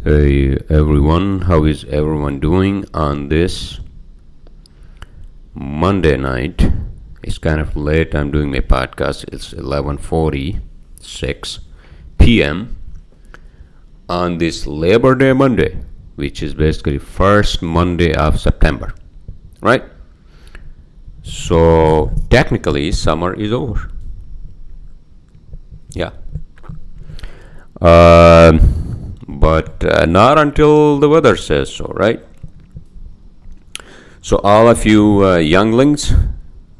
Hey everyone, how is everyone doing on this Monday night? It's kind of late. I'm doing my podcast. It's 11:46 p.m. on this Labor Day Monday, which is basically first Monday of September, right? So technically, summer is over. Yeah. But not until the weather says so, right? So all of you younglings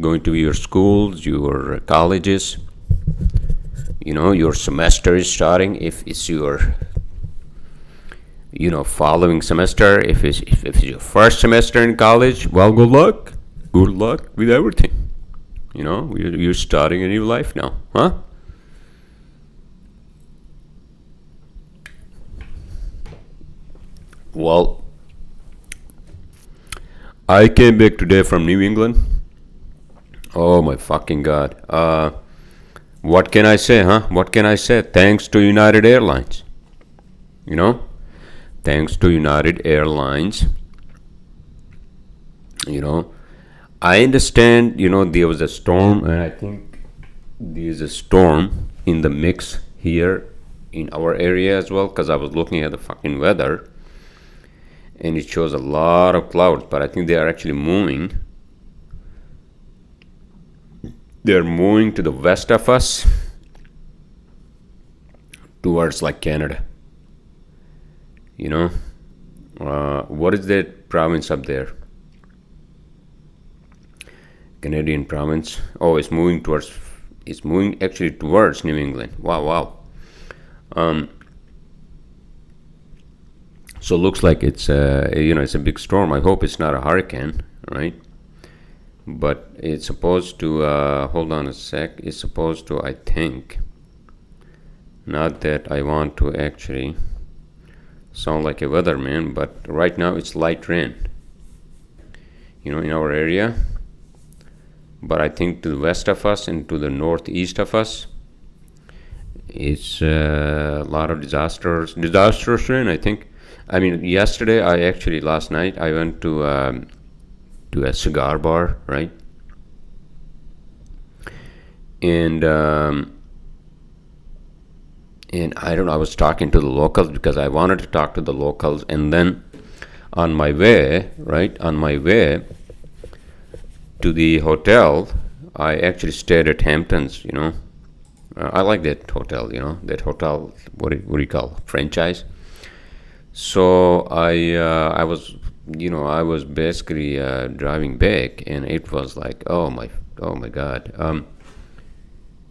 going to your schools, your colleges, your semester is starting. If it's your, following semester, if it's your first semester in college, well, good luck. Good luck with everything. You're starting a new life now, huh? Well, I came back today from New England. Oh my fucking god. What can I say, huh? What can I say? Thanks to United Airlines. You know? Thanks to United Airlines. I understand, there was a storm, and I think there's a storm in the mix here in our area as well, because I was looking at the fucking weather, and it shows a lot of clouds, but I think they are actually moving. They're moving to the west of us towards like Canada. What is that province up there? Canadian province. Oh, it's moving actually towards New England. Wow. So it looks like it's a big storm. I hope it's not a hurricane, right? But it's supposed to, hold on a sec, it's supposed to, I think, not that I want to actually sound like a weatherman, but right now it's light rain, in our area. But I think to the west of us and to the northeast of us, it's a lot of disastrous rain, I think. I mean, last night, I went to a cigar bar, right? And I don't know, I was talking to the locals because I wanted to talk to the locals, and then on my way to the hotel, I actually stayed at Hamptons, I like that hotel, what do you call franchise? So I was basically driving back, and it was like, oh my god.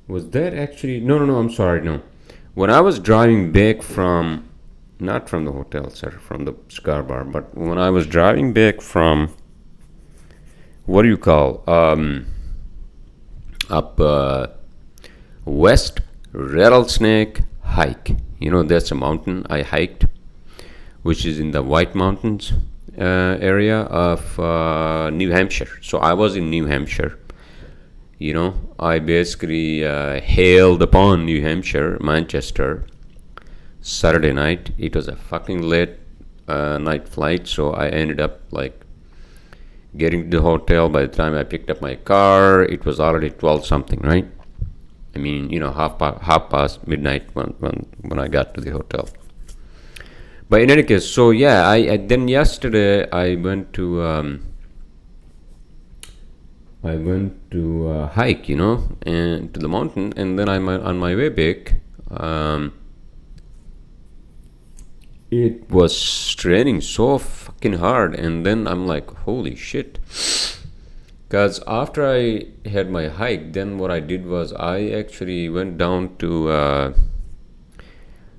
Was that actually? No. I'm sorry, no. When I was driving back from, not from the hotel, sir, from the cigar bar, but when I was driving back from, what do you call, up West Rattlesnake Hike. That's a mountain I hiked, which is in the White Mountains area of New Hampshire. So I was in New Hampshire. I basically hailed upon New Hampshire, Manchester, Saturday night. It was a fucking late night flight, so I ended up like getting to the hotel. By the time I picked up my car, it was already 12 something, right? I mean, half past midnight when I got to the hotel. But in any case, so yeah, I then yesterday I went to hike, and to the mountain, and then I'm on my way back. It was raining so fucking hard, and then I'm like, holy shit. Because after I had my hike, then what I did was I actually went down to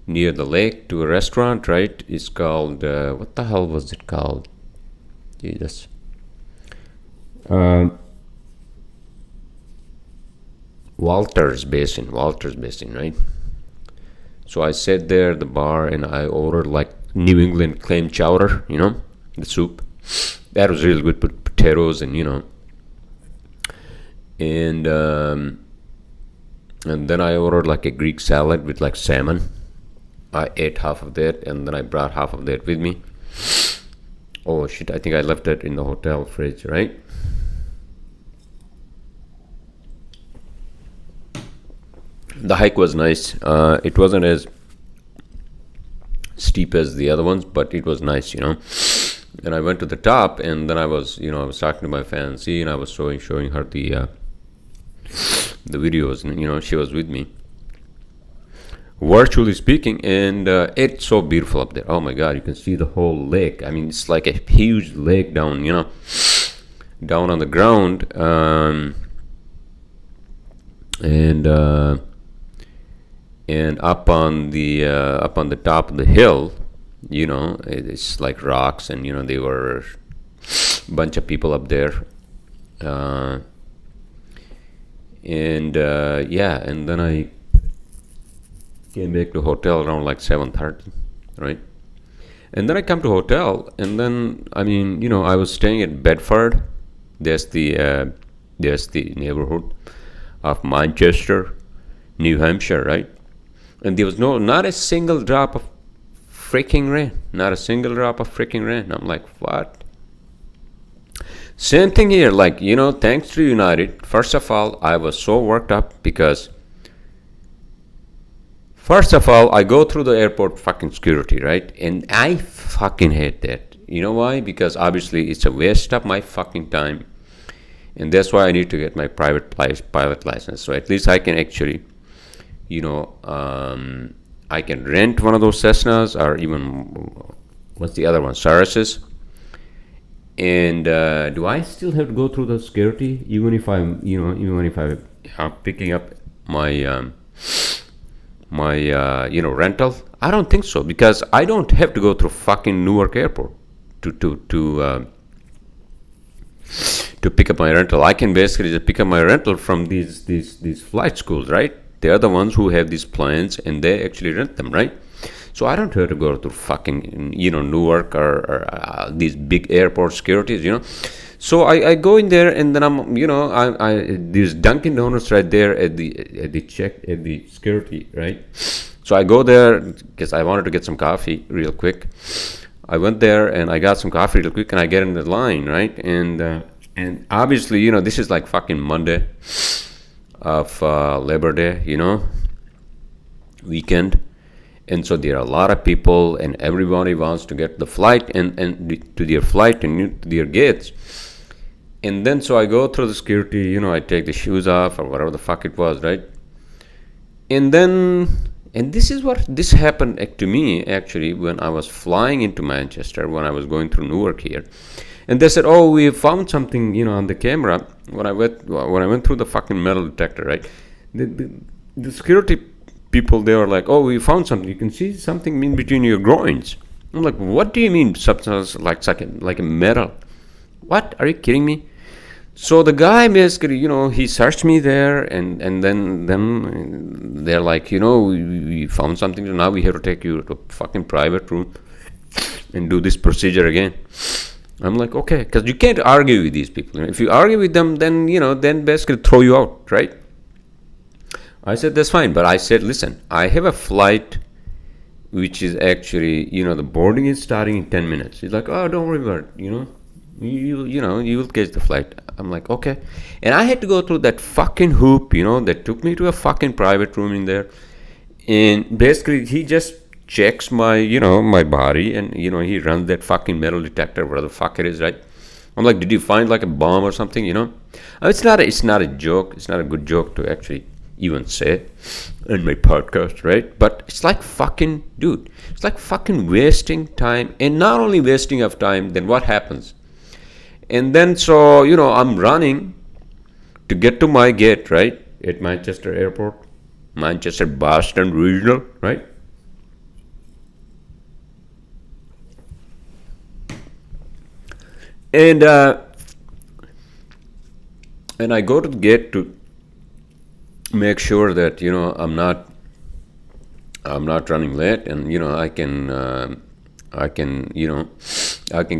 near the lake to a restaurant, right? It's called, what the hell was it called? Jesus. Walter's Basin, right? So I sat there at the bar and I ordered like New England clam chowder, the soup. That was really good, with potatoes and, and then I ordered like a Greek salad with like salmon. I ate half of that, and then I brought half of that with me. Oh shit, I think I left it in the hotel fridge, right? The hike was nice. It wasn't as steep as the other ones, but it was nice, And I went to the top, and then I was talking to my fiancée, and I was showing her the videos, and she was with me, virtually speaking, and it's so beautiful up there. Oh my God, you can see the whole lake. I mean, it's like a huge lake down, down on the ground, and up on the top of the hill, it's like rocks, and they were a bunch of people up there, and then I came back to hotel around like 7:30, right? And then I come to hotel, and then I was staying at Bedford. There's the neighborhood of Manchester, New Hampshire, right? And there was not a single drop of freaking rain. Not a single drop of freaking rain. I'm like, what? Same thing here. Like, thanks to United, first of all, I was so worked up because, first of all, I go through the airport fucking security, right? And I fucking hate that. You know why? Because obviously it's a waste of my fucking time. And that's why I need to get my pilot license. So at least I can actually, I can rent one of those Cessnas, or even, what's the other one, Saruses. And do I still have to go through the security, even if I'm picking up my rental? I don't think so, because I don't have to go through fucking Newark Airport to pick up my rental. I can basically just pick up my rental from these flight schools, right? They're the ones who have these planes, and they actually rent them, right? So I don't have to go to fucking Newark or these big airport securities, So I go in there, and then there's Dunkin' Donuts right there at the security, right? So I go there because I wanted to get some coffee real quick. I went there and I got some coffee real quick, and I get in the line, right? And obviously, this is like fucking Monday of Labor Day, weekend. And so there are a lot of people, and everybody wants to get the flight and to their flight and to their gates. And then so I go through the security, I take the shoes off or whatever the fuck it was, right? And this happened to me actually when I was flying into Manchester, when I was going through Newark here. And they said, "Oh, we found something, on the camera." When I went through the fucking metal detector, right? The security people, they were like, "Oh, we found something. You can see something in between your groins." I'm like, "What do you mean substance like a metal? What? Are you kidding me?" So the guy basically, he searched me there, and then they're like, we found something. So now we have to take you to a fucking private room and do this procedure again. I'm like, okay, because you can't argue with these people. If you argue with them, then then basically throw you out, right? I said, that's fine, but I said, listen, I have a flight which is actually, the boarding is starting in 10 minutes. He's like, oh, don't worry about it, you will catch the flight. I'm like, okay. And I had to go through that fucking hoop, that took me to a fucking private room in there. And basically, he just checks my, my body, and, he runs that fucking metal detector, whatever the fuck it is, right? I'm like, did you find like a bomb or something, It's not a joke. It's not a good joke to actually even say in my podcast, right? But it's like fucking, dude, it's like fucking wasting time. And not only wasting of time, then what happens? And then so, I'm running to get to my gate, right? At Manchester Airport, Manchester Boston Regional, right? And I go to the gate to make sure that I'm not running late, and I can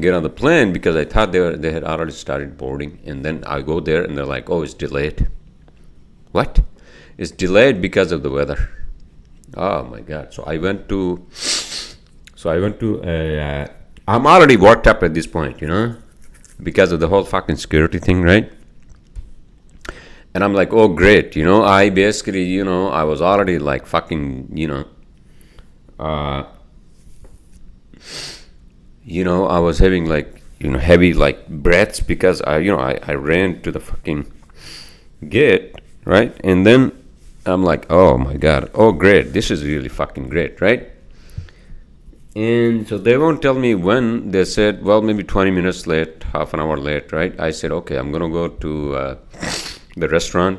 get on the plane, because I thought they had already started boarding. And then I go there, and they're like, oh, it's delayed. What? It's delayed because of the weather. Oh my God. I'm already worked up at this point, because of the whole fucking security thing, right? And I'm like, oh, great, I basically, I was already like fucking, uh, I was having like, heavy like breaths because I ran to the fucking gate, right? And then I'm like, oh my God, oh great, this is really fucking great, right? And so they won't tell me when. They said, well, maybe 20 minutes late, half an hour late, right? I said, okay, I'm gonna go to the restaurant,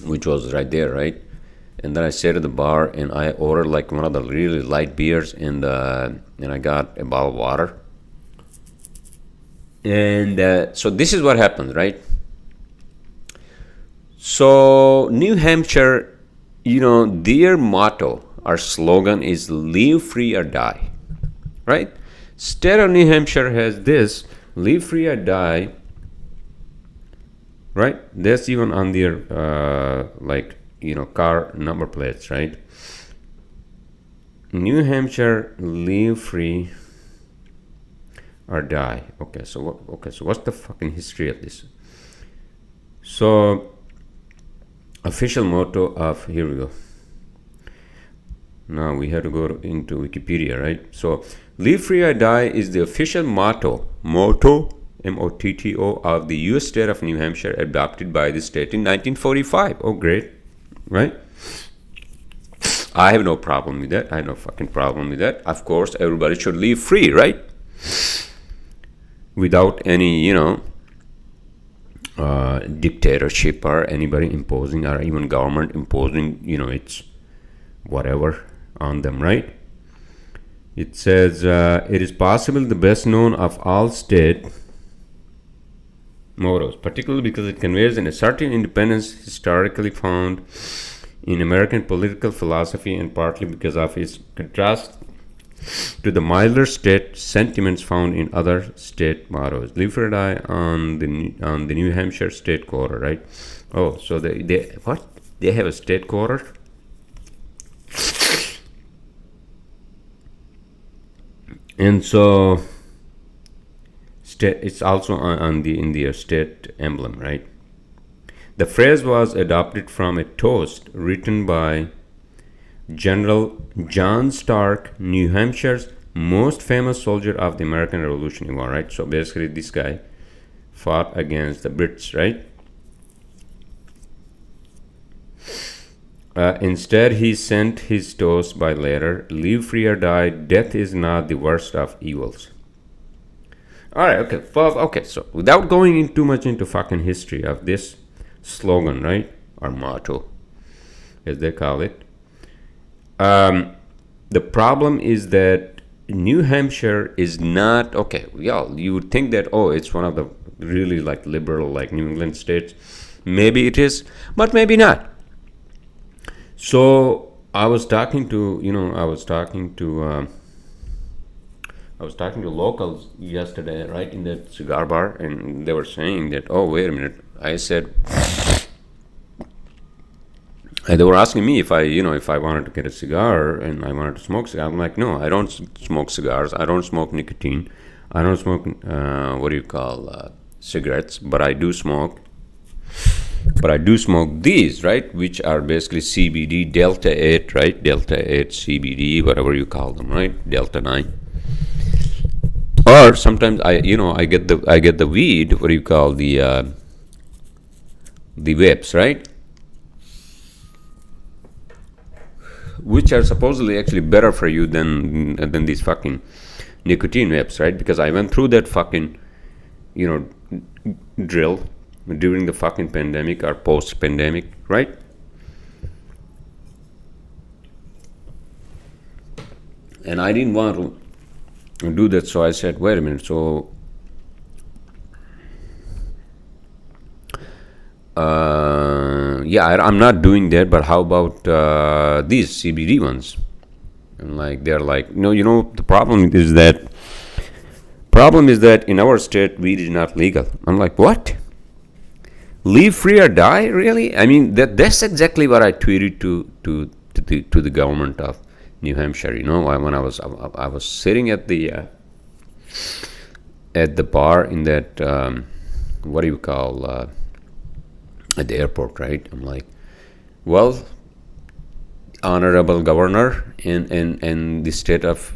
which was right there, right? And then I sat at the bar and I ordered like one of the really light beers, and I got a bottle of water. And so this is what happened, right? So New Hampshire, their motto, our slogan is "Live free or die," right? State of New Hampshire has this: "Live free or die." Right? That's even on their car number plates, right? New Hampshire, live free or die. Okay, so what's the fucking history of this? So, official motto of, here we go. Now we have to go into Wikipedia, right? So, live free or die is the official motto, M-O-T-T-O, of the U.S. state of New Hampshire, adopted by the state in 1945. Oh, great, right? I have no problem with that. I have no fucking problem with that. Of course, everybody should live free, right? Without any, dictatorship or anybody imposing, or even government imposing, it's whatever on them, right? It says, it is possibly the best known of all state mottos, particularly because it conveys a certain independence historically found in American political philosophy, and partly because of its contrast to the milder state sentiments found in other state mottos. Live or die on the New Hampshire state quarter, right? Oh, so they what? They have a state quarter? And so it's also in their state emblem, right? The phrase was adopted from a toast written by General John Stark, New Hampshire's most famous soldier of the American Revolutionary War, right? So basically this guy fought against the Brits, right? Instead, he sent his toast by letter: live free or die, death is not the worst of evils. Alright, okay. Well, okay, so without going in too much into fucking history of this slogan, right? Or motto, as they call it. The problem is that New Hampshire is not, okay, yeah, you would think that, oh, it's one of the really like liberal, like New England states. Maybe it is, but maybe not. So I was talking to locals yesterday, right, in that cigar bar, and they were saying that, oh, wait a minute. I said, and they were asking me if I wanted to get a cigar and I wanted to smoke cigar. I'm like, no, I don't smoke cigars. I don't smoke nicotine. I don't smoke cigarettes. But I do smoke. These, right, which are basically CBD, Delta 8, right, Delta 8 CBD, whatever you call them, right, Delta 9. Or sometimes I get the weed, what do you call the vapes, right? Which are supposedly actually better for you than these fucking nicotine vapes, right? Because I went through that fucking, drill during the fucking pandemic or post-pandemic, right? And I didn't want to do that, so I said, wait a minute, so I'm not doing that, but how about these CBD ones? And like they're like, no, the problem is that in our state weed is not legal. I'm like, what? Live free or die? Really? I mean, that's exactly what I tweeted to to the government of New Hampshire. When I was sitting at the bar in that what do you call at the airport, right? I'm like, well, honorable governor in the state of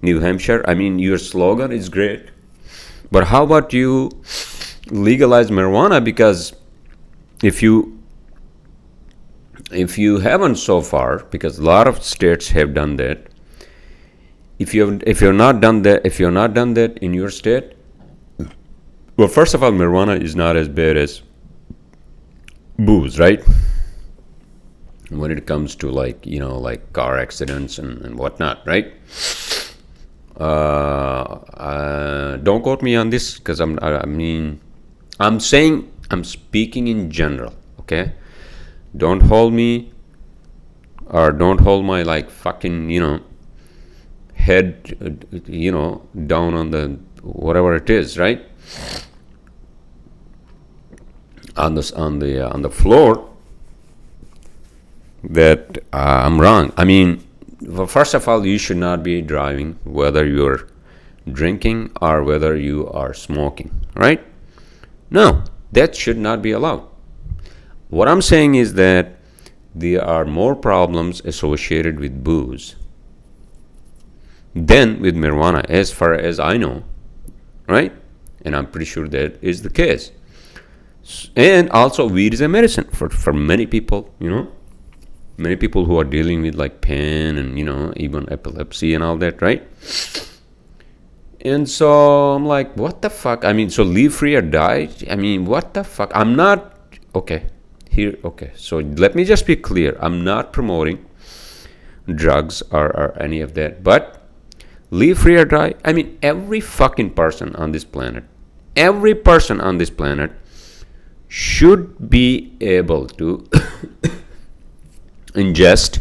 New Hampshire, I mean, your slogan is great, but how about you legalize marijuana? Because if you haven't so far, because a lot of states have done that, if you're not done that in your state, well, first of all, marijuana is not as bad as booze, right? When it comes to like car accidents and whatnot, right? Don't quote me on this, because I'm speaking in general, okay? Don't hold me, or don't hold my like fucking head down on the whatever it is, right? On the floor, that I'm wrong. I mean, well, first of all, you should not be driving whether you're drinking or whether you are smoking, right? No, that should not be allowed. What I'm saying is that there are more problems associated with booze than with marijuana, as far as I know, right? And I'm pretty sure that is the case. And also, weed is a medicine for many people, many people who are dealing with like pain and even epilepsy and all that, right? And so I'm like, what the fuck? I mean, so live free or die? I mean, what the fuck? I'm not okay. So let me just be clear. I'm not promoting drugs or any of that, but live free or die. I mean, every fucking person on this planet should be able to ingest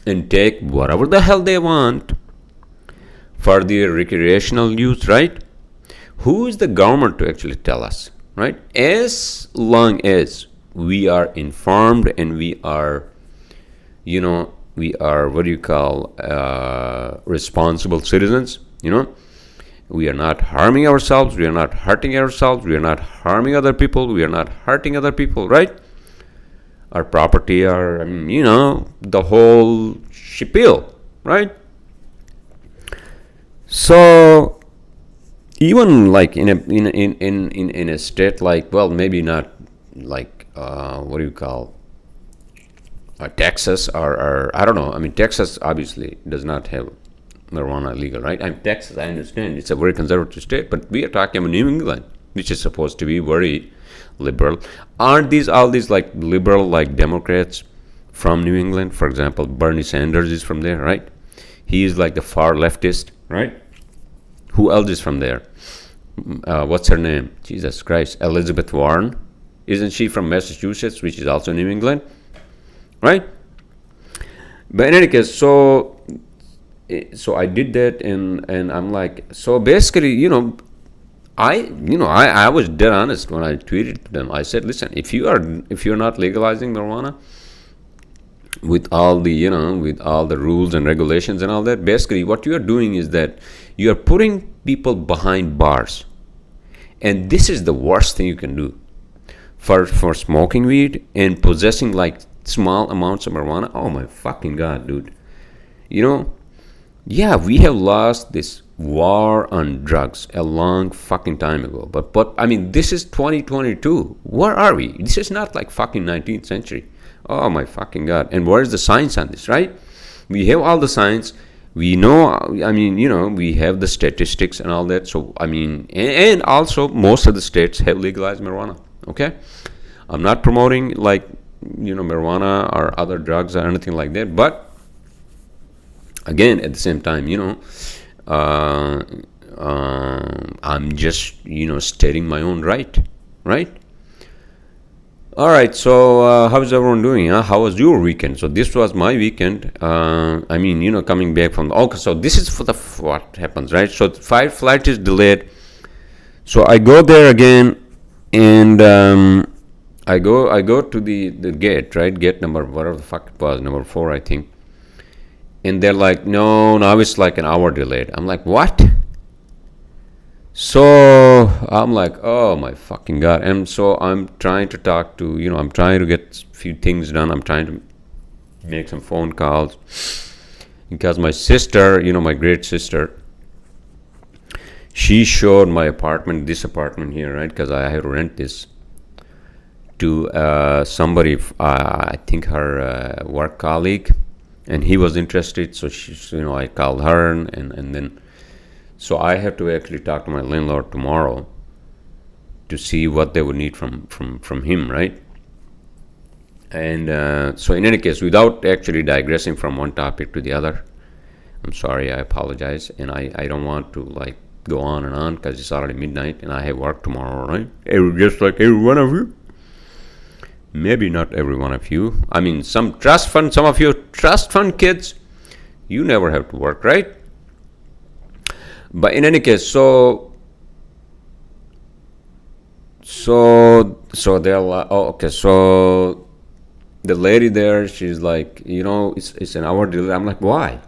and take whatever the hell they want for their recreational use, right? Who is the government to actually tell us, right? As long as we are informed and we are responsible citizens, we are not harming ourselves, we are not hurting ourselves, we are not harming other people, we are not hurting other people, right? Our property, the whole spiel, right? So even like in a state like, well, maybe not like Texas or I don't know. I mean, Texas obviously does not have marijuana legal, right? Texas, I understand, it's a very conservative state, but we are talking about New England, which is supposed to be very liberal. Aren't all these like liberal, like Democrats from New England? For example, Bernie Sanders is from there, right? He is like the far leftist, right? Who else is from there? What's her name? Jesus Christ, Elizabeth Warren. Isn't she from Massachusetts, which is also New England, right? But in any case, so I did that, and I'm like, so basically, I was dead honest when I tweeted to them. I said, listen, if you're not legalizing marijuana with all the rules and regulations and all that, basically what you are doing is that you are putting people behind bars, and this is the worst thing you can do for smoking weed and possessing like small amounts of marijuana. Oh my fucking god, dude! Yeah, we have lost this war on drugs a long fucking time ago. But I mean, this is 2022. Where are we? This is not like fucking 19th century. Oh my fucking god! And where is the science on this, right? We have all the science. We know. I mean, we have the statistics and all that. So I mean, and also most of the states have legalized marijuana. Okay, I'm not promoting like marijuana or other drugs or anything like that, but again, at the same time, I'm just stating my own right. All right, so how is everyone doing? How was your weekend? So this was my weekend. I mean, coming back from okay, so this is for what happens, right? So the flight is delayed, so I go there again, and I go to the gate, right? Gate number whatever the fuck it was, number 4, I think. And they're like, no, now it's like an hour delayed. I'm like, what? So I'm like, oh my fucking god. And so I'm trying to talk to, I'm trying to get a few things done. I'm trying to make some phone calls because my sister, my great sister, she showed my apartment, this apartment here, right? Because I had to rent this to somebody, I think her work colleague, and he was interested. So I called her, and then, so I have to actually talk to my landlord tomorrow to see what they would need from him, right? And so in any case, without actually digressing from one topic to the other, I'm sorry, I apologize, and I don't want to like go on and on because it's already midnight and I have work tomorrow, right? Just like every one of you. Maybe not every one of you. I mean, some of you trust fund kids, you never have to work, right? But in any case, so they're like, oh, okay, so the lady there, she's like, it's an hour delay. I'm like, why?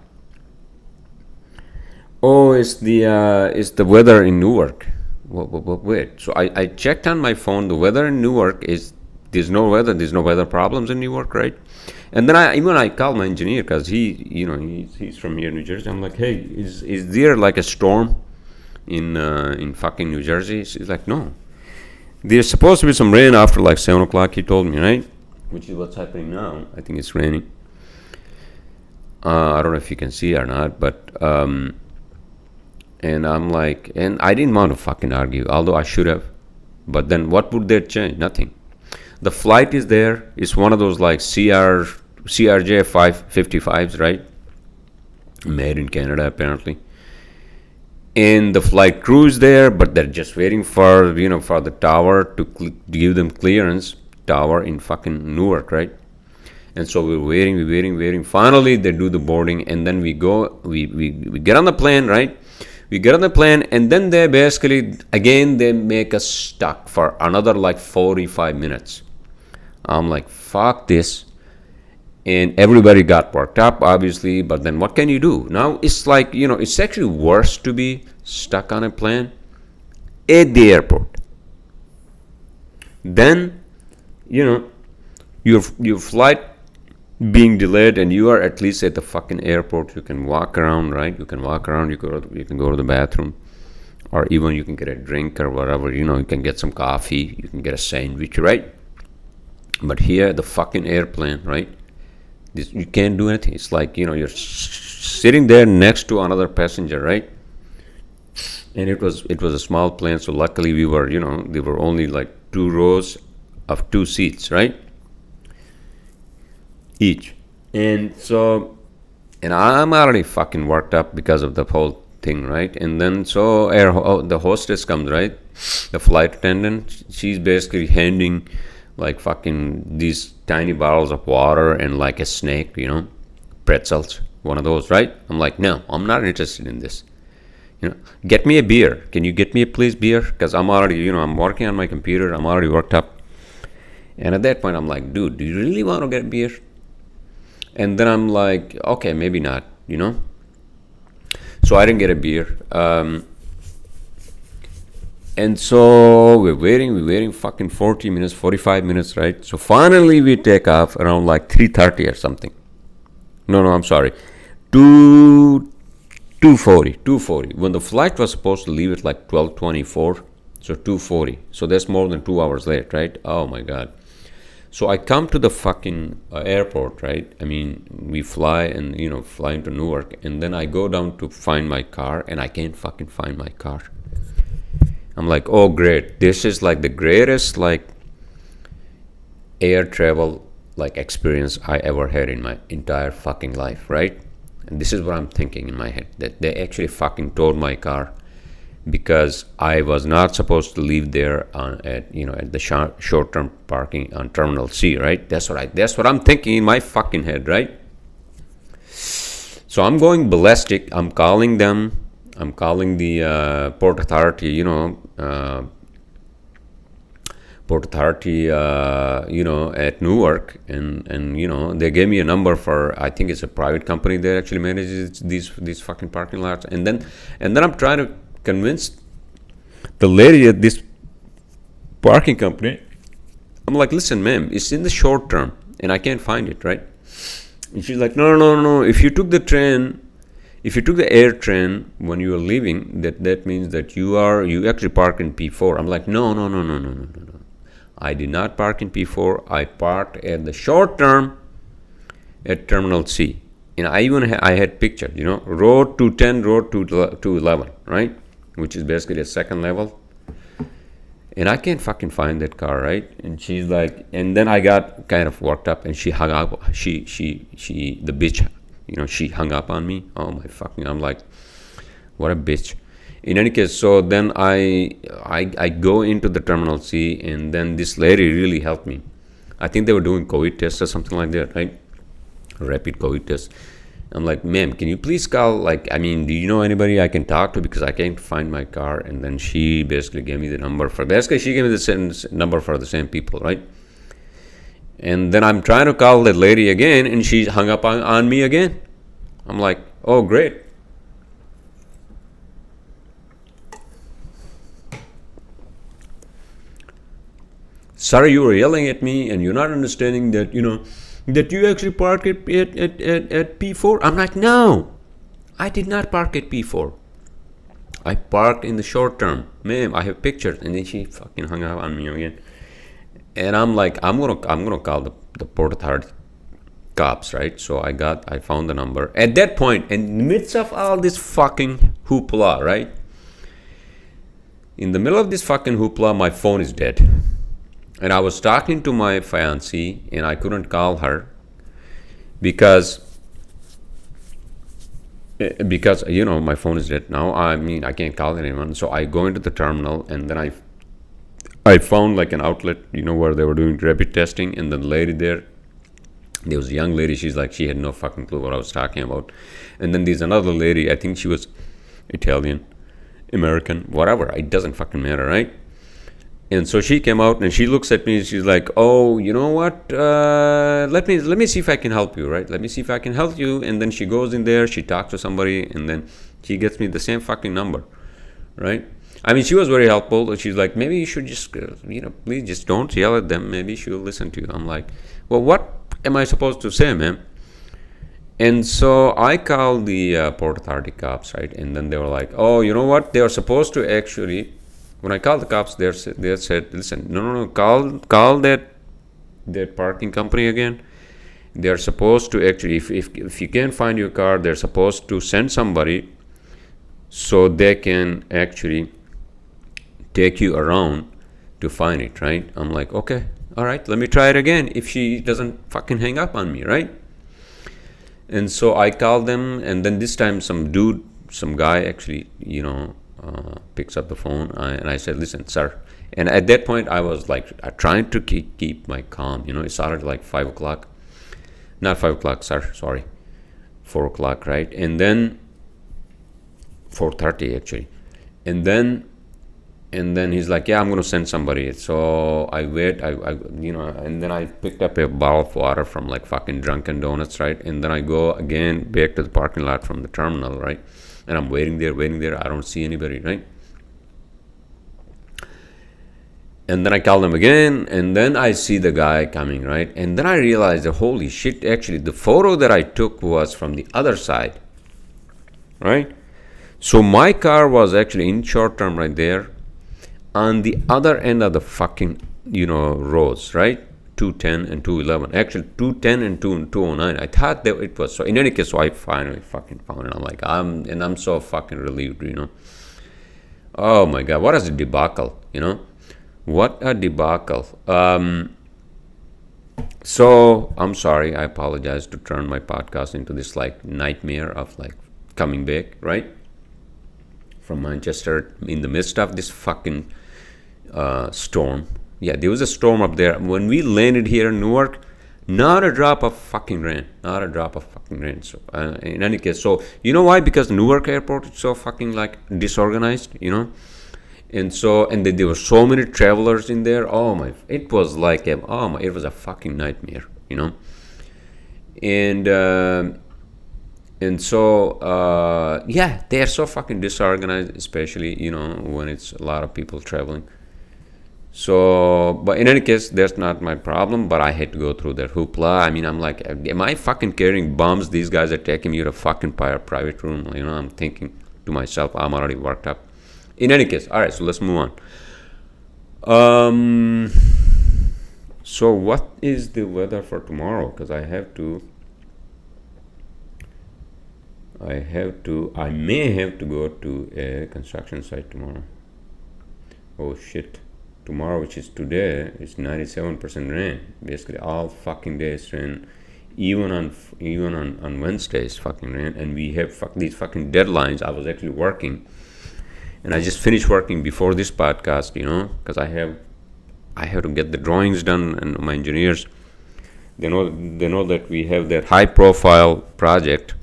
Oh, it's the weather in Newark. Wait. So I checked on my phone. The weather in Newark is there's no weather problems in Newark, right? And then I called my engineer because he's from here, New Jersey. I'm like, hey, is there like a storm in fucking New Jersey? He's like, no. There's supposed to be some rain after like 7 o'clock. He told me, right? Which is what's happening now. I think it's raining. I don't know if you can see or not, but and I'm like, and I didn't want to fucking argue, although I should have. But then what would that change? Nothing. The flight is there. It's one of those like CRJ 555s, right? Made in Canada, apparently. And the flight crew is there, but they're just waiting for the tower to give them clearance. Tower in fucking Newark, right? And so we're waiting. Finally, they do the boarding, and then we get on the plane, right? We get on the plane, and then they basically, again, they make us stuck for another like 45 minutes. I'm like, fuck this. And everybody got worked up, obviously, but then what can you do? Now, it's like, it's actually worse to be stuck on a plane at the airport. Then, your flight being delayed, and you are at least at the fucking airport. You can walk around, right? You can walk around. You can go to the bathroom, or even you can get a drink or whatever. You can get some coffee. You can get a sandwich, right? But here, the fucking airplane, right? You can't do anything. It's like you're sitting there next to another passenger, right? And it was a small plane, so luckily we were there were only like 2 rows of 2 seats, right? Each. And I'm already fucking worked up because of the whole thing, right? And then so the hostess comes, right? The flight attendant, she's basically handing like fucking these tiny bottles of water and like a snake, pretzels, one of those, right? I'm like, no, I'm not interested in this. Get me a beer. Can you get me a please beer? Because I'm already, I'm working on my computer. I'm already worked up. And at that point, I'm like, dude, do you really want to get a beer? And then I'm like, okay, maybe not, So I didn't get a beer. And so we're waiting fucking 40 minutes, 45 minutes, right? So finally we take off around like 3:30 or something. No, I'm sorry. 2:40. When the flight was supposed to leave at like 12:24, so 2:40. So that's more than 2 hours late, right? Oh my God. So I come to the fucking airport, right? I mean, we fly and, fly into Newark. And then I go down to find my car, and I can't fucking find my car. I'm like, oh, great. This is like the greatest, like, air travel, like, experience I ever had in my entire fucking life, right? And this is what I'm thinking in my head, that they actually fucking towed my car because I was not supposed to leave there at the short-term parking on Terminal C, right? That's what I'm thinking in my fucking head, right? So I'm going ballistic. I'm calling them. I'm calling the Port Authority, Port Authority, at Newark, and they gave me a number for, I think it's a private company that actually manages these fucking parking lots, and then I'm trying to convince the lady at this parking company. I'm like, listen, ma'am, it's in the short term, and I can't find it, right? And she's like, no. If you took the air train when you were leaving, that means that you actually park in P4. I'm like, no. I did not park in P4. I parked at the short term at Terminal C. And I had pictures, road 210, road 211, right? Which is basically the second level. And I can't fucking find that car, right? And she's like, and then I got kind of worked up, and she hung up. The bitch, she hung up on me. Oh my fucking! I'm like, what a bitch. In any case, so then I go into the Terminal C, and then this lady really helped me. I think they were doing COVID tests or something like that, right? Rapid COVID test. I'm like, ma'am, can you please call, do you know anybody I can talk to, because I can't find my car? And then she basically gave me the number she gave me the same number for the same people, right? And then I'm trying to call that lady again, and she hung up on me again. I'm like, oh, great. Sorry, you were yelling at me, and you're not understanding that, that you actually parked at P4. I'm like, no, I did not park at P4. I parked in the short term. Ma'am, I have pictures. And then she fucking hung up on me again. And I'm like, I'm gonna call the Port Authority cops, right? So I found the number. At that point, in the midst of all this fucking hoopla, right? In the middle of this fucking hoopla, my phone is dead. And I was talking to my fiancée, and I couldn't call her because my phone is dead now. I can't call anyone. So I go into the terminal, and then I found like an outlet, where they were doing rapid testing, and the lady there was a young lady. She's like, she had no fucking clue what I was talking about. And then there's another lady. I think she was Italian, American, whatever. It doesn't fucking matter, right? And so she came out, and she looks at me, and she's like, oh, you know what? Let me see if I can help you, right? Let me see if I can help you. And then she goes in there, she talks to somebody, and then she gets me the same fucking number, right? She was very helpful. She's like, maybe you should just, please just don't yell at them. Maybe she'll listen to you. I'm like, well, what am I supposed to say, ma'am? And so I called the Port Authority cops, right? And then they were like, oh, you know what? They are supposed to actually... When I called the cops, they said, listen, no, call that parking company again. They're supposed to actually, if you can't find your car, they're supposed to send somebody so they can actually take you around to find it, right? I'm like, okay, all right, let me try it again if she doesn't fucking hang up on me, right? And so I called them, and then this time some guy actually, picks up the phone, and I said, listen, sir. And at that point, I was like trying to keep my calm. It started like 5 o'clock. Not 5 o'clock, sir, sorry. 4 o'clock, right? And then 4:30 actually. And then he's like, yeah, I'm going to send somebody. So I wait, and then I picked up a bottle of water from like fucking Dunkin' Donuts, right? And then I go again back to the parking lot from the terminal, right? And I'm waiting there. I don't see anybody, right? And then I call them again, and then I see the guy coming, right? And then I realized that, holy shit, actually, the photo that I took was from the other side, right? So my car was actually in short term right there on the other end of the fucking, roads, right? 210 and 211. Actually, 210 and 209. I thought that it was so. In any case, so I finally fucking found it. I'm like, I'm so fucking relieved, Oh my God, what is a debacle, What a debacle. So I'm sorry. I apologize to turn my podcast into this like nightmare of like coming back, right? From Manchester in the midst of this fucking storm. Yeah, there was a storm up there. When we landed here in Newark, not a drop of fucking rain. So, in any case, so you know why? Because Newark airport is so fucking like disorganized, And then there were so many travelers in there. Oh my! It was like it was a fucking nightmare, you know. And yeah, they are so fucking disorganized, especially when it's a lot of people traveling. So, but in any case, that's not my problem. But I had to go through that hoopla. I mean, I'm like, am I fucking carrying bombs? These guys are taking me to a fucking private room. I'm thinking to myself, I'm already worked up. In any case, all right. So let's move on. So what is the weather for tomorrow? Because I may have to go to a construction site tomorrow. Oh shit. Tomorrow, which is today, is 97% rain. Basically, all fucking days rain. Even on Wednesdays, fucking rain. And we have these fucking deadlines. I was actually working, and I just finished working before this podcast. Because I have to get the drawings done, and my engineers, they know that we have that high profile project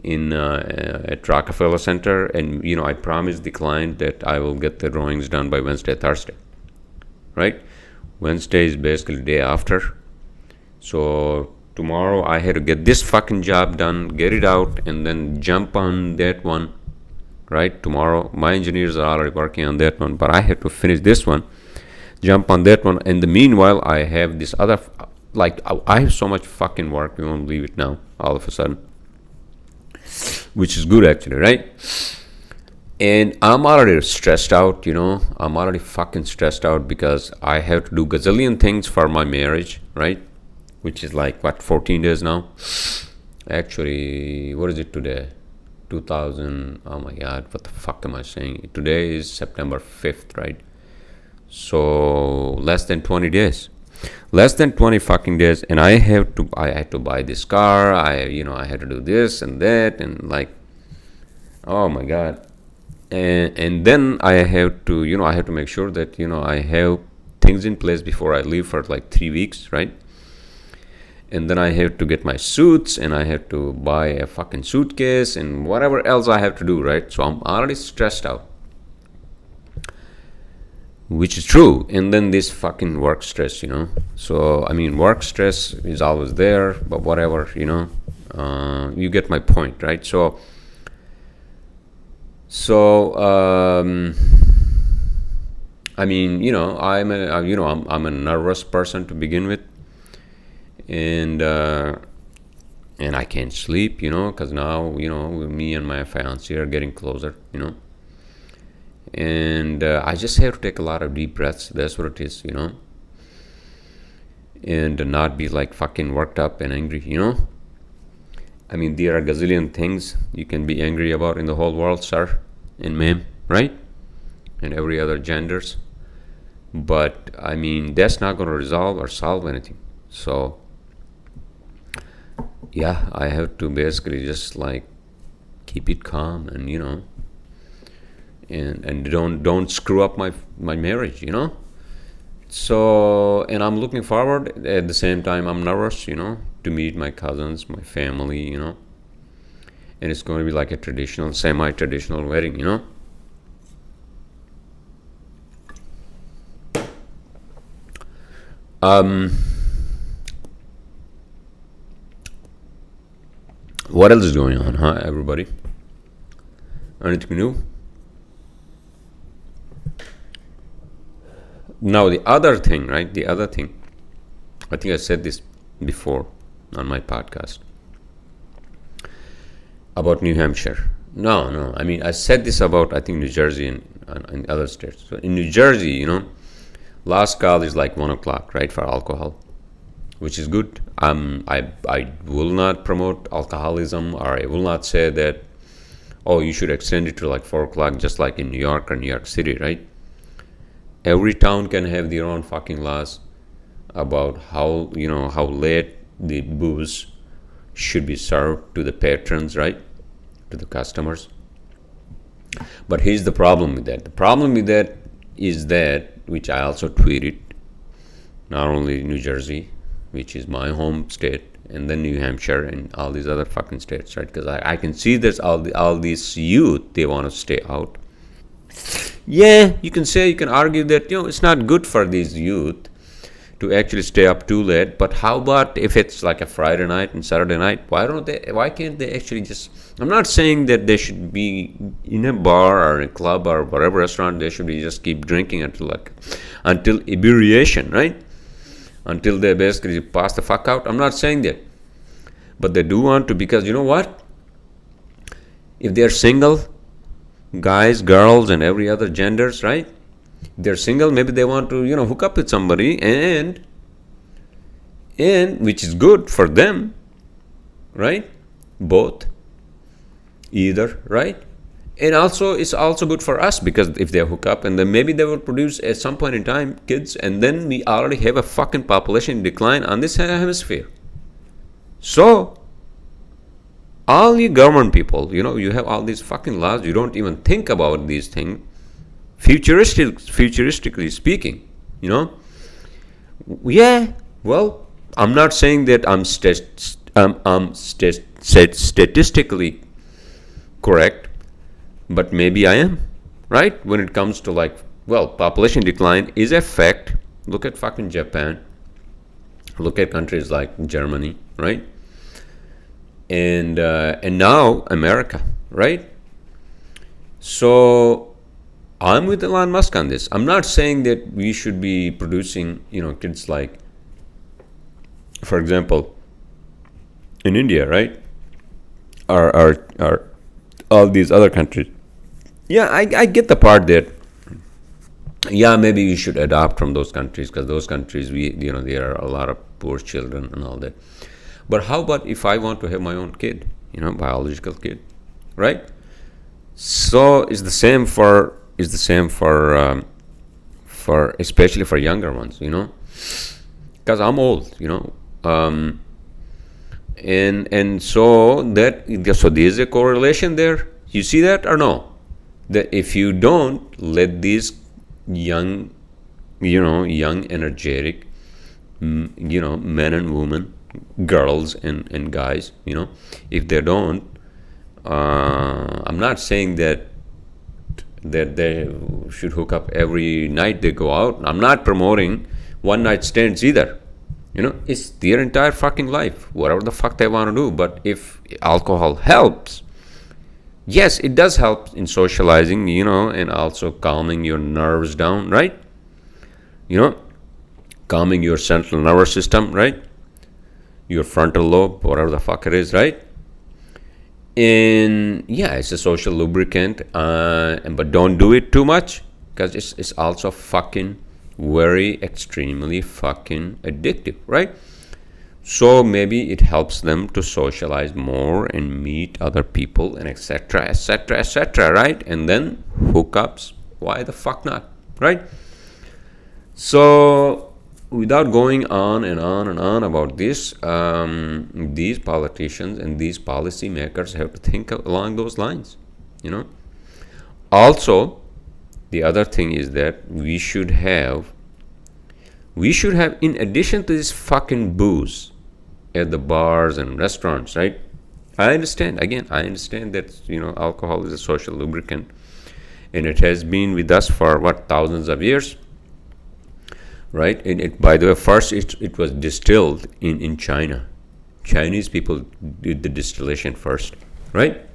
at Rockefeller Center, and I promised the client that I will get the drawings done by Thursday. Right? Wednesday is basically the day after. So tomorrow I had to get this fucking job done, get it out, and then jump on that one. Right? Tomorrow, my engineers are already working on that one, but I had to finish this one, jump on that one. In the meanwhile, I have this other, I have so much fucking work, we won't believe it now, all of a sudden. Which is good actually, right? And I'm already stressed out, I'm already fucking stressed out because I have to do gazillion things for my marriage, right? Which is 14 days now. Actually, what is it today? 2000, oh my god, what the fuck am I saying? Today is September 5th, right? So, less than 20 days. Less than 20 fucking days, and I had to buy this car, I had to do this and that, and oh my god. And then I have to make sure that I have things in place before I leave for 3 weeks, right? And then I have to get my suits, and I have to buy a fucking suitcase and whatever else I have to do, right? So I'm already stressed out, which is true. And then this fucking work stress, so I mean, work stress is always there, but whatever, you get my point, right? So I mean, I'm a nervous person to begin with, and I can't sleep, because now me and my fiance are getting closer, and I just have to take a lot of deep breaths. That's what it is, and not be fucking worked up and angry, I mean, there are gazillion things you can be angry about in the whole world, sir and ma'am, right? And every other genders. But I mean, that's not going to resolve or solve anything. So yeah, I have to basically just keep it calm, and and don't screw up my marriage, So, and I'm looking forward. At the same time, I'm nervous, to meet my cousins, my family, and it's going to be a traditional, semi-traditional wedding, What else is going on, huh, everybody? Anything new? Now, the other thing, I think I said this before on my podcast about New Hampshire. No, I mean, I said this about, I think, New Jersey and other states. So in New Jersey, last call is 1 o'clock, right, for alcohol, which is good. I will not promote alcoholism, or I will not say that, oh, you should extend it to 4 o'clock, just like in New York or New York City, right? Every town can have their own fucking laws about how late the booze should be served to the patrons, right? To the customers. But here's the problem with that. The problem with that is that, which I also tweeted, not only New Jersey, which is my home state, and then New Hampshire and all these other fucking states, right? Because I can see there's all these youth, they want to stay out. Yeah, you can argue that, it's not good for these youth to actually stay up too late. But how about if it's like a Friday night and Saturday night? Why can't they actually just, I'm not saying that they should be in a bar or in a club or whatever restaurant. They should be just keep drinking until inebriation, right? Until they basically pass the fuck out. I'm not saying that. But they do want to, because you know what? If they're single, guys, girls, and every other genders, right? If they're single, maybe they want to, hook up with somebody, and which is good for them, right? Both, either, right? And also, it's also good for us, because if they hook up, and then maybe they will produce at some point in time kids, and then we already have a fucking population decline on this hemisphere. So, all you government people, you have all these fucking laws. You don't even think about these things, futuristically speaking. Yeah. Well, I'm not saying that I'm statistically correct, but maybe I am, right? When it comes to population decline is a fact. Look at fucking Japan. Look at countries like Germany, right? And now America, right? So I'm with Elon Musk on this. I'm not saying that we should be producing, kids like, for example, in India, right? Or all these other countries. Yeah, I get the part that, yeah, maybe we should adopt from those countries, because those countries, there are a lot of poor children and all that. But how about if I want to have my own kid, biological kid, right? So it's the same for especially for younger ones, because I'm old, and so there's a correlation there. You see that or no? That if you don't let these young, energetic, men and women, girls and guys, if they don't, I'm not saying that they should hook up every night they go out. I'm not promoting one night stands either. It's their entire fucking life, whatever the fuck they want to do. But if alcohol helps, yes, it does help in socializing, and also calming your nerves down, right? Calming your central nervous system, right? Your frontal lobe, whatever the fuck it is, right? And yeah, it's a social lubricant, but don't do it too much, because it's also fucking very extremely fucking addictive, right? So maybe it helps them to socialize more and meet other people and etc., etc., etc., right? And then hookups, why the fuck not, right? So without going on and on and on about this, these politicians and these policymakers have to think along those lines, Also, the other thing is that we should have, in addition to this fucking booze at the bars and restaurants, right? I understand that, alcohol is a social lubricant, and it has been with us for, thousands of years, right? And by the way, first it was distilled in China. Chinese people did the distillation first, right?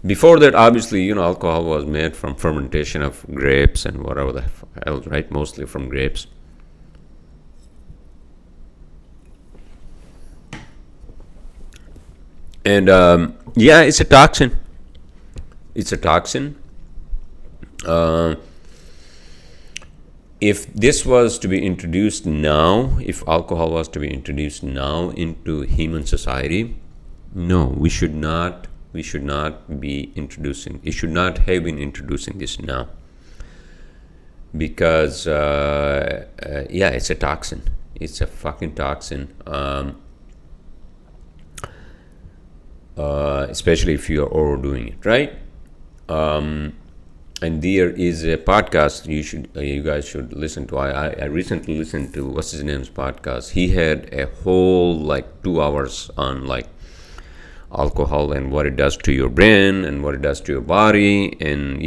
Before that, obviously, alcohol was made from fermentation of grapes and whatever the else, right? Mostly from grapes. And yeah, it's a toxin. If this was to be introduced now, if alcohol was to be introduced now into human society, no, we should not be introducing. It should not have been introducing this now, because yeah, it's a toxin. It's a fucking toxin. Especially if you are overdoing it, right? And there is a podcast you guys should listen to. I recently listened to what's his name's podcast. He had a whole 2 hours on alcohol and what it does to your brain and what it does to your body, and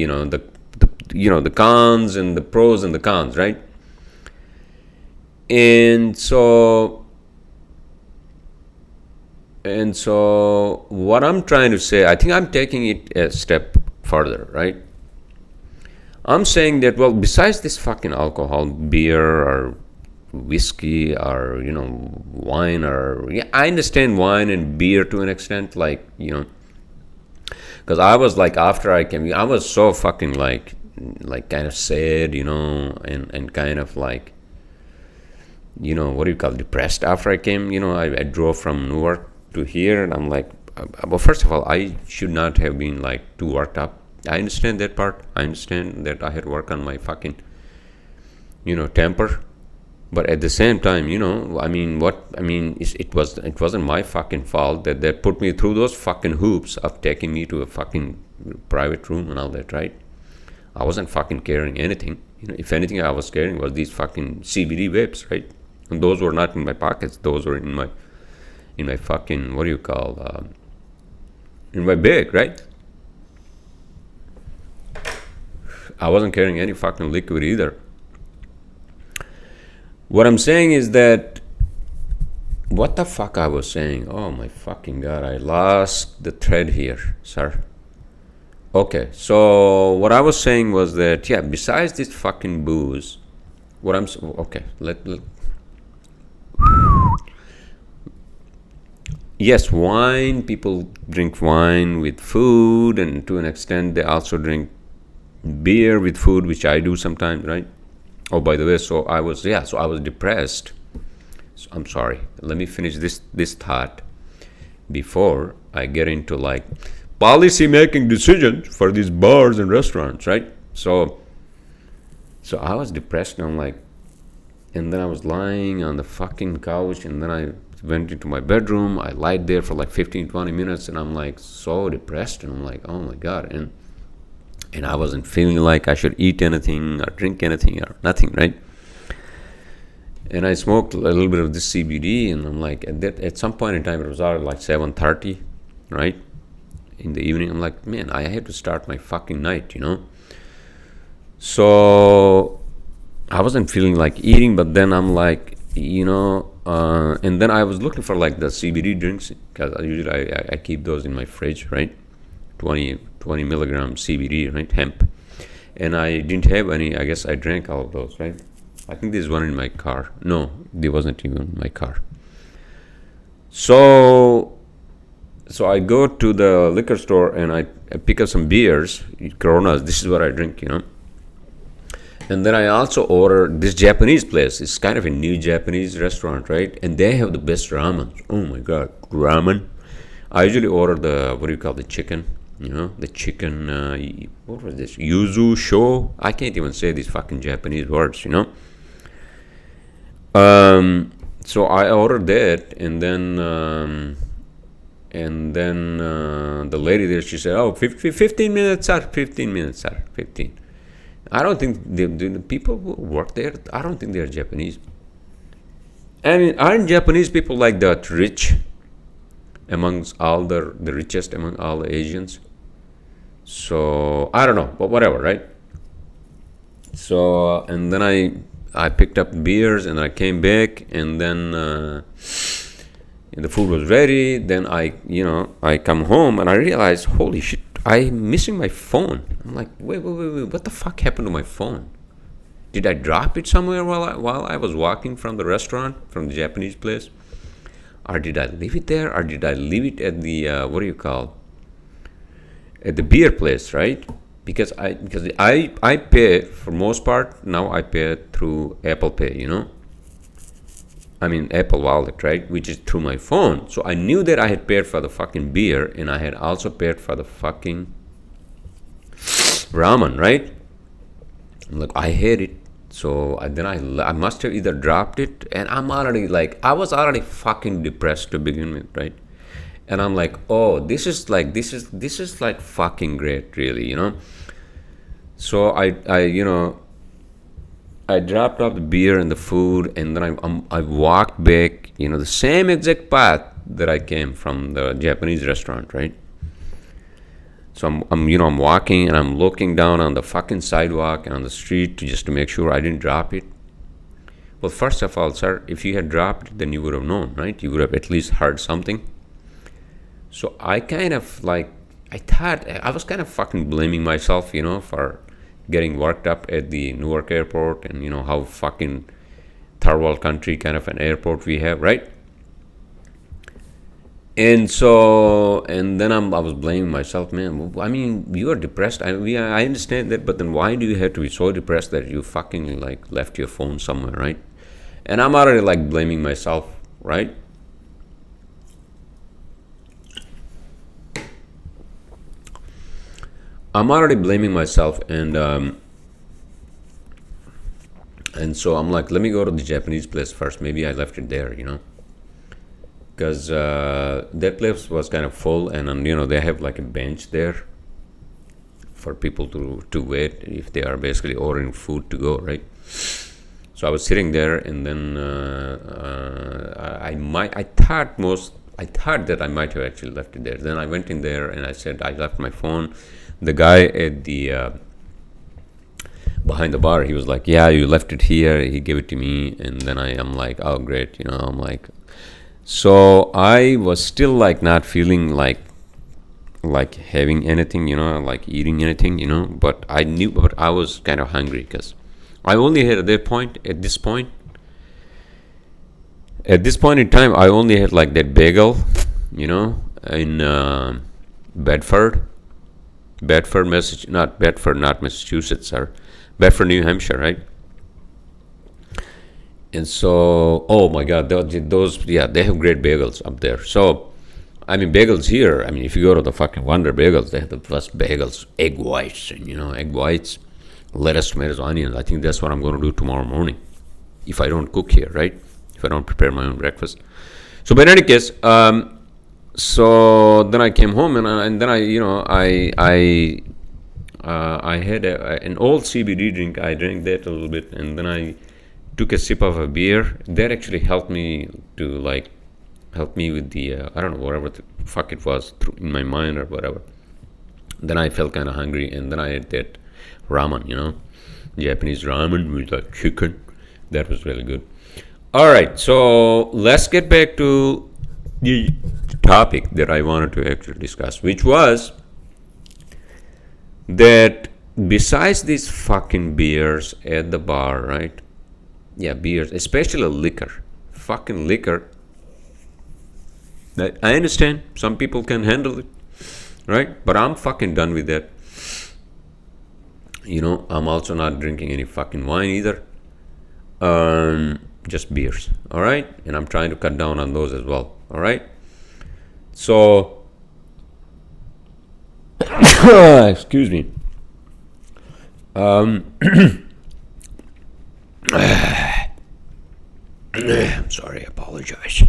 the cons and the pros and the cons, right? And so what I'm trying to say, I think I'm taking it a step further, right? I'm saying that, well, besides this fucking alcohol, beer or whiskey or wine, or I understand wine and beer to an extent, like because I was like, after I came, I was so fucking like kind of sad, and kind of like what do you call it, depressed after I came. I drove from Newark to here, and I'm like, well, first of all, I should not have been like too worked up. I understand that part. I understand that I had to work on my fucking temper. But at the same time, it wasn't my fucking fault that they put me through those fucking hoops of taking me to a fucking private room and all that, right? I wasn't fucking carrying anything. If anything, I was carrying was these fucking CBD vapes, right? And those were not in my pockets. Those were in my fucking, what do you call, in my bag, right? I wasn't carrying any fucking liquid either. What I'm saying is that, what the fuck I was saying? Oh my fucking god, I lost the thread here, sir. Okay, so what I was saying was that, besides this fucking booze, yes, wine, people drink wine with food, and to an extent they also drink beer with food, which I do sometimes, right? Oh, by the way, so I was depressed. So I'm sorry. Let me finish this thought before I get into like policy making decisions for these bars and restaurants, right? So I was depressed, and I'm like, and then I was lying on the fucking couch, and then I went into my bedroom. I lied there for like 15-20 minutes, and I'm like so depressed, and I'm like, oh my god, and I wasn't feeling like I should eat anything or drink anything or nothing, right? And I smoked a little bit of this CBD, and I'm like, at some point in time, it was already like 7:30, right, in the evening. I'm like, man, I have to start my fucking night, So I wasn't feeling like eating, but then I'm like, and then I was looking for like the CBD drinks, because usually I keep those in my fridge, right? 20 milligram CBD, right? Hemp. And I didn't have any. I guess I drank all of those, right? I think there's one in my car. No, there wasn't even in my car. So I go to the liquor store, and I pick up some beers, Coronas. This is what I drink, And then I also order this Japanese place. It's kind of a new Japanese restaurant, right? And they have the best ramen. Oh my god, ramen. I usually order the chicken. The chicken, what was this? Yuzu sho? I can't even say these fucking Japanese words, So I ordered that, and then the lady there, she said, oh, 15 minutes, sir, 15 minutes, sir, 15. I don't think the people who work there, I don't think they're Japanese. I mean, aren't Japanese people like that rich amongst all the richest among all the Asians? So I don't know, but whatever, right? So and then I picked up beers, and I came back, and then the food was ready. Then I come home, and I realized, holy shit, I'm missing my phone. I'm like, wait, what the fuck happened to my phone? Did I drop it somewhere while I was walking from the restaurant, from the Japanese place? Or did I leave it there? Or did I leave it at the, at the beer place, right? Because I pay, for most part, now I pay through Apple Pay, I mean, Apple Wallet, right? Which is through my phone. So I knew that I had paid for the fucking beer, and I had also paid for the fucking ramen, right? I'm like, I hate it. So then I must have either dropped it, and I was already fucking depressed to begin with, right? And I'm like, oh, this is like fucking great, really, So I dropped off the beer and the food, and then I walked back, the same exact path that I came from the Japanese restaurant, right? So I'm walking and I'm looking down on the fucking sidewalk and on the street just to make sure I didn't drop it. Well, first of all, sir, if you had dropped it, then you would have known, right? You would have at least heard something. So I kind of I thought I was kind of fucking blaming myself, for getting worked up at the Newark airport, and how fucking third world country kind of an airport we have, right? And then I was blaming myself, man. I mean, you are depressed. I understand that, but then why do you have to be so depressed that you fucking left your phone somewhere, right? And I'm already blaming myself, right? I'm already blaming myself, and so I'm like, let me go to the Japanese place first. Maybe I left it there, because that place was kind of full, and they have a bench there for people to wait if they are basically ordering food to go, right? So I was sitting there, and then I thought that I might have actually left it there. Then I went in there and I said I left my phone. The guy at the behind the bar, he was like, yeah, you left it here. He gave it to me, and then I am like, oh great, I'm like, so I was still not feeling like having anything, like eating anything, but I was kind of hungry because I only had at this point in time, I only had that bagel, in not Massachusetts, sir, Bedford, New Hampshire, right? And so, oh my God, those they have great bagels up there. So, I mean, bagels here. I mean, if you go to the fucking Wonder Bagels, they have the best bagels, egg whites, and egg whites, lettuce, tomatoes, onions. I think that's what I'm going to do tomorrow morning, if I don't cook here, right? If I don't prepare my own breakfast. So, but in any case, so then I came home, and then I had an old CBD drink. I drank that a little bit, and then I took a sip of a beer. That actually helped me to help me with the I don't know, whatever the fuck it was in my mind or whatever. Then I felt kind of hungry, and then I had that ramen, Japanese ramen with chicken. That was really good. All right, so let's get back to the topic that I wanted to actually discuss, which was that besides these fucking beers at the bar, right? Yeah, beers, especially liquor. Fucking liquor. I understand some people can handle it, right? But I'm fucking done with that. I'm also not drinking any fucking wine either. Just beers, all right? And I'm trying to cut down on those as well, all right? So, excuse me. I'm sorry, I apologize.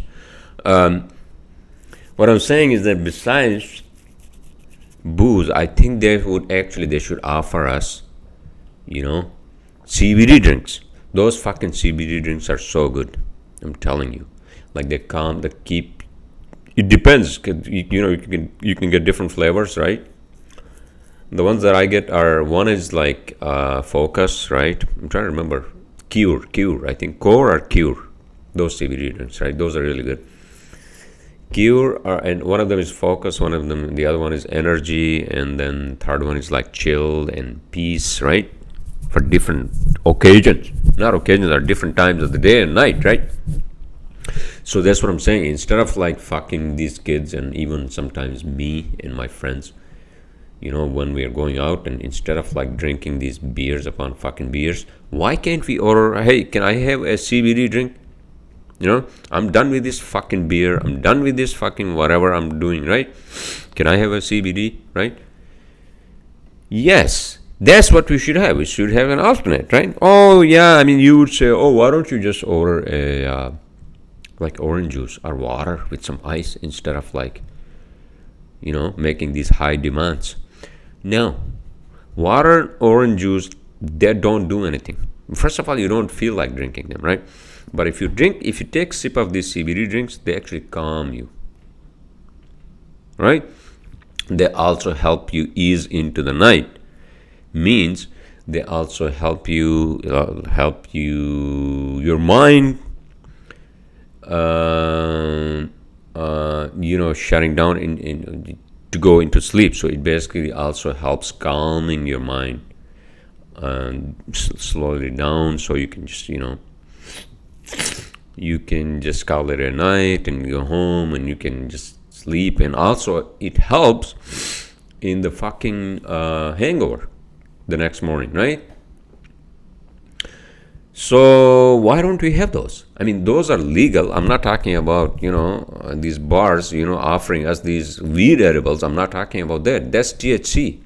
What I'm saying is that besides booze, I think they should offer us, CBD drinks. Those fucking CBD drinks are so good. I'm telling you, they keep. It depends. You can get different flavors, right? The ones that I get are, one is Focus, right? I'm trying to remember. Cure. I think Core or Cure. Those CBD drinks, right? Those are really good. Cure, and one of them is Focus. The other one is Energy, and then third one is Chill and Peace, right? For different occasions. Not occasions, are different times of the day and night, right? So that's what I'm saying. Instead of fucking these kids, and even sometimes me and my friends, when we are going out, and instead of drinking these beers upon fucking beers, why can't we order, hey, can I have a CBD drink? I'm done with this fucking beer. I'm done with this fucking whatever I'm doing, right? Can I have a CBD, right? Yes, that's what we should have. We should have an alternate, right? Oh, yeah, I mean, you would say, oh, why don't you just order a, orange juice or water with some ice instead of making these high demands. No, water, orange juice, they don't do anything. First of all, you don't feel like drinking them, right? But if you take a sip of these CBD drinks, they actually calm you, right? they also help you ease into the night. Means they also help you your mind, shutting down in to go into sleep. So it basically also helps calming your mind slowly down, so you can just you can just call it a night and go home and you can just sleep. And also it helps in the fucking hangover the next morning, right? So why don't we have those? I mean, those are legal. I'm not talking about these bars offering us these weed edibles. I'm not talking about that. That's THC.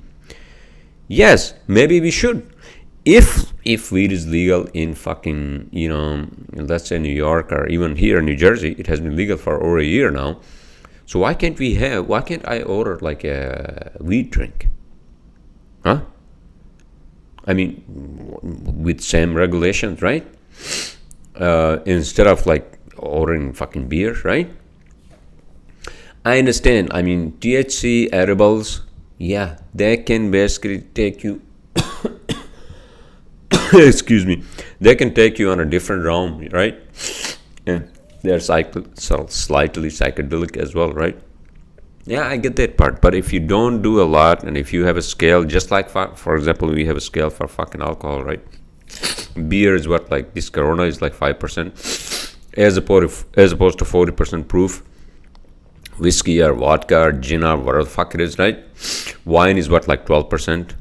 Yes, maybe we should. If weed is legal in fucking let's say New York, or even here in New Jersey, it has been legal for over a year now. So why can't I order like a weed drink? Huh? I mean, with same regulations, right? Instead of like ordering fucking beer, right? I understand. I mean, THC edibles, yeah, they can basically take you excuse me, they can take you on a different realm, right? And they're slightly psychedelic as well, right? Yeah, I get that part. But if you don't do a lot, and if you have a scale, just like for example, we have a scale for fucking alcohol, right? Beer is what, like this Corona is like 5%, as opposed to 40% proof. Whiskey or vodka or gin or whatever the fuck it is, right? Wine is what, like 12%.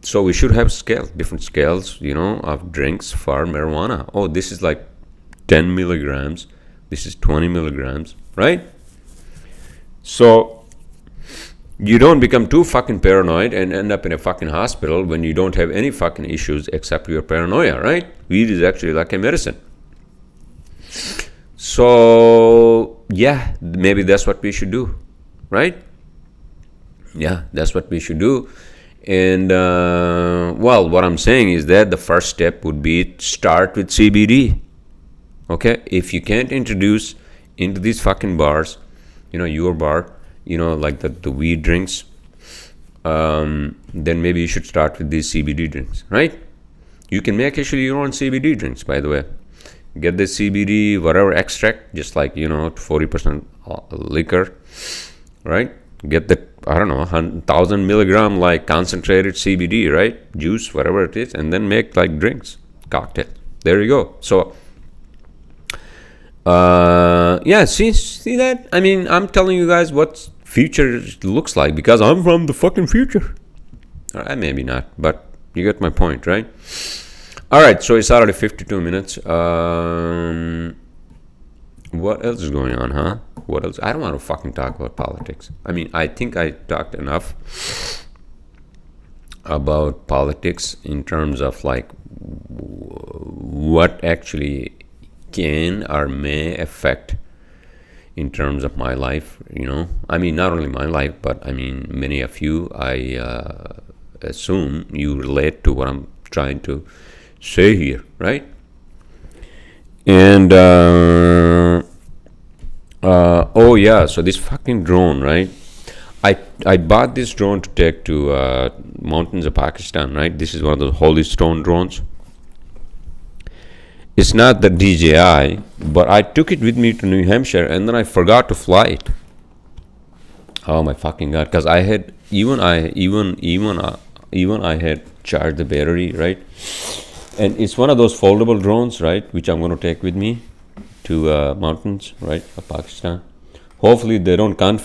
So we should have different scales, of drinks for marijuana. Oh, this is like 10 milligrams. This is 20 milligrams, right? So you don't become too fucking paranoid and end up in a fucking hospital when you don't have any fucking issues except your paranoia, right? Weed is actually like a medicine. So yeah, maybe that's what we should do, right? Yeah, that's what we should do. And what I'm saying is that the first step would be start with CBD. Okay, if you can't introduce into these fucking bars, your bar, like the weed drinks, then maybe you should start with these CBD drinks, right? You can make actually your own CBD drinks, by the way. Get the CBD, whatever extract, just like, 40% liquor, right? Get the, 1,000 milligram like concentrated CBD, right? Juice, whatever it is, and then make like drinks, cocktail. There you go. So, see that? I mean, I'm telling you guys what future looks like because I'm from the fucking future. Maybe not, but you get my point, right? All right, so it's already 52 minutes. What else is going on, huh? What else? I don't want to fucking talk about politics. I mean, I think I talked enough about politics in terms of like what actually can or may affect in terms of my life, I mean, not only my life, but I mean, many of you, I assume you relate to what I'm trying to say here, right? And so this fucking drone, right? I bought this drone to take to mountains of Pakistan, right? This is one of those holy stone drones. It's not the DJI, but I took it with me to New Hampshire and then I forgot to fly it. Oh my fucking god! Because I had I had charged the battery, right? And it's one of those foldable drones, right? Which I'm going to take with me to mountains, right, of Pakistan. Hopefully they don't I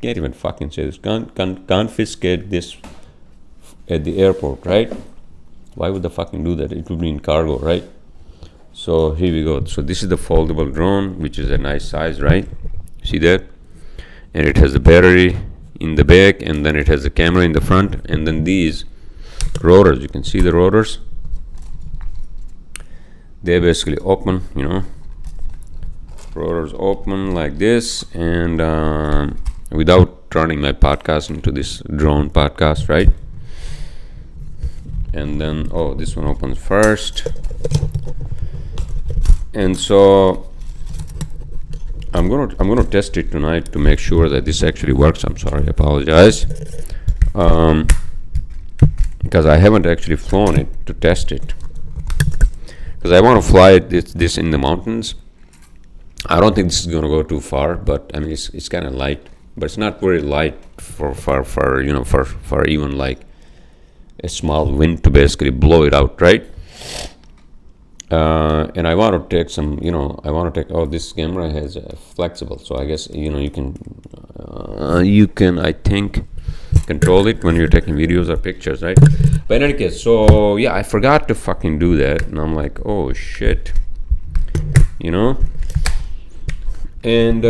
can't even fucking say this. Confiscate this at the airport, right? Why would they fucking do that? It would be in cargo, right? So here we go. So this is the foldable drone, which is a nice size, right? See that? And it has a battery in the back, and then it has a camera in the front, and then these rotors, you can see the rotors. They basically open, rotors open like this, and without turning my podcast into this drone podcast, right? And then this one opens first, and so I'm gonna test it tonight to make sure that this actually works. I'm sorry, I apologize. Because I haven't actually flown it to test it. Because I want to fly this in the mountains. I don't think this is gonna go too far, but I mean it's kind of light, but it's not very light for even like a small wind to basically blow it out, right? And I want to take some, oh, this camera has flexible, so I guess, you can, I think, control it when you're taking videos or pictures, right? But in any case, so yeah, I forgot to fucking do that, and I'm like, oh shit, and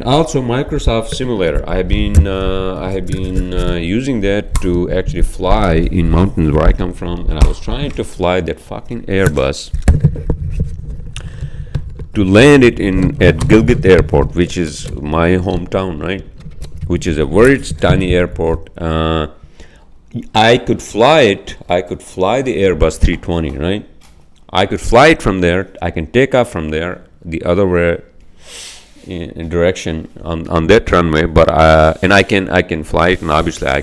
also Microsoft Simulator. I have been using that to actually fly in mountains where I come from, and I was trying to fly that fucking Airbus to land it at Gilgit Airport, which is my hometown, right? Which is a very tiny airport. I could fly it. I could fly the Airbus 320, right? I could fly it from there. I can take off from there the other way in direction on that runway, but and I can fly it, and obviously I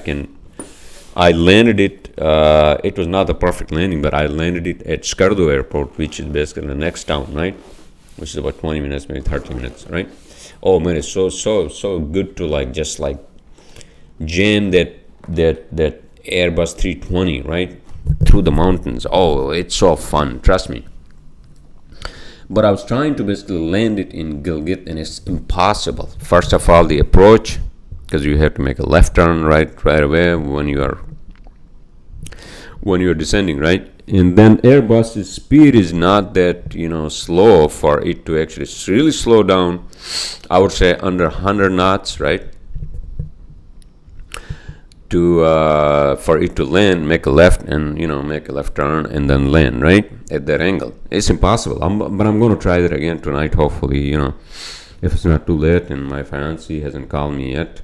landed it. It was not the perfect landing, but I landed it at Skardu Airport, which is basically the next town, right? Which is about 20 minutes, maybe 30 minutes, right? Oh man, it's so good to just jam that Airbus 320, right, through the mountains. Oh, it's so fun, trust me. But I was trying to basically land it in Gilgit, and it's impossible. First of all, the approach, because you have to make a left turn right away when you are descending, right? And then Airbus's speed is not that slow for it to actually really slow down. I would say under 100 knots, right? For it to land, make a left and make a left turn and then land right at that angle. It's impossible. But I'm going to try that again tonight. Hopefully, if it's not too late and my fiancée hasn't called me yet.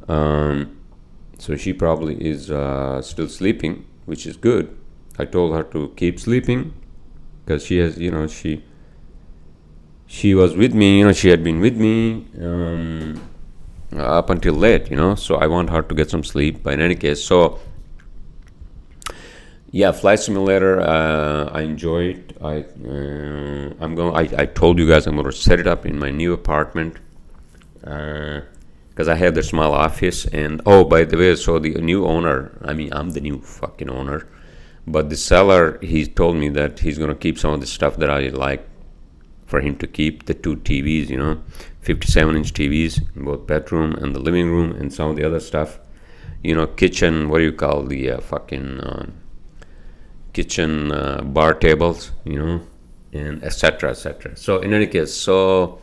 So she probably is still sleeping, which is good. I told her to keep sleeping because she has, she was with me. She had been with me. Up until late, so I want her to get some sleep. But in any case, so yeah, Flight Simulator, I enjoy it. I told you guys I'm going to set it up in my new apartment because I have the small office. And oh, by the way, so the new owner, I'm the new fucking owner, but the seller, he told me that he's going to keep some of the stuff that I like for him to keep, the two TVs, 57-inch TVs in both bedroom and the living room, and some of the other stuff, kitchen, what do you call the fucking kitchen bar tables, and etc. So in any case, so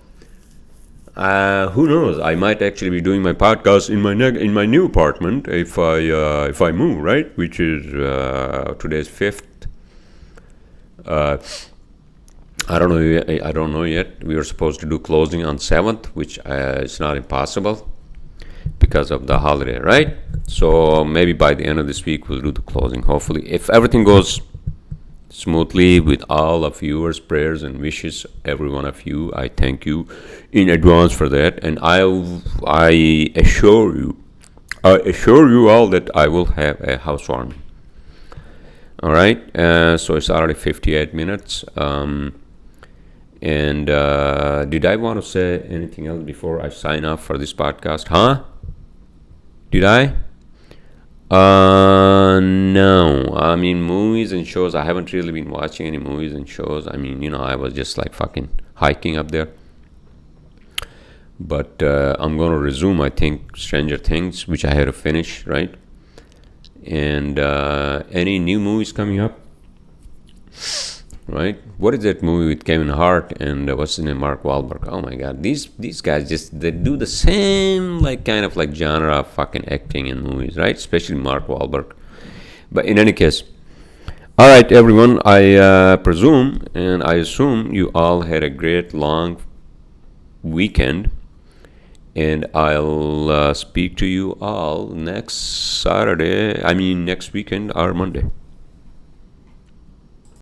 who knows? I might actually be doing my podcast in my new apartment if I move, right? Which is today's 5th. I don't know yet. We were supposed to do closing on 7th, which is not impossible because of the holiday, right? So maybe by the end of this week we'll do the closing. Hopefully, if everything goes smoothly with all of yours prayers and wishes, every one of you, I thank you in advance for that. And I assure you all that I will have a housewarming. All right. So it's already 58 minutes. And did I want to say anything else before I sign off for this podcast? Huh? Did I? No. Movies and shows, I haven't really been watching any movies and shows. I was just fucking hiking up there. But I'm going to resume, I think, Stranger Things, which I had to finish, right? And any new movies coming up? Right? What is that movie with Kevin Hart and what's his name, Mark Wahlberg? Oh my God, these guys they do the same kind of genre of fucking acting in movies, right? Especially Mark Wahlberg. But in any case, all right, everyone. I presume and I assume you all had a great long weekend, and I'll speak to you all next weekend or Monday.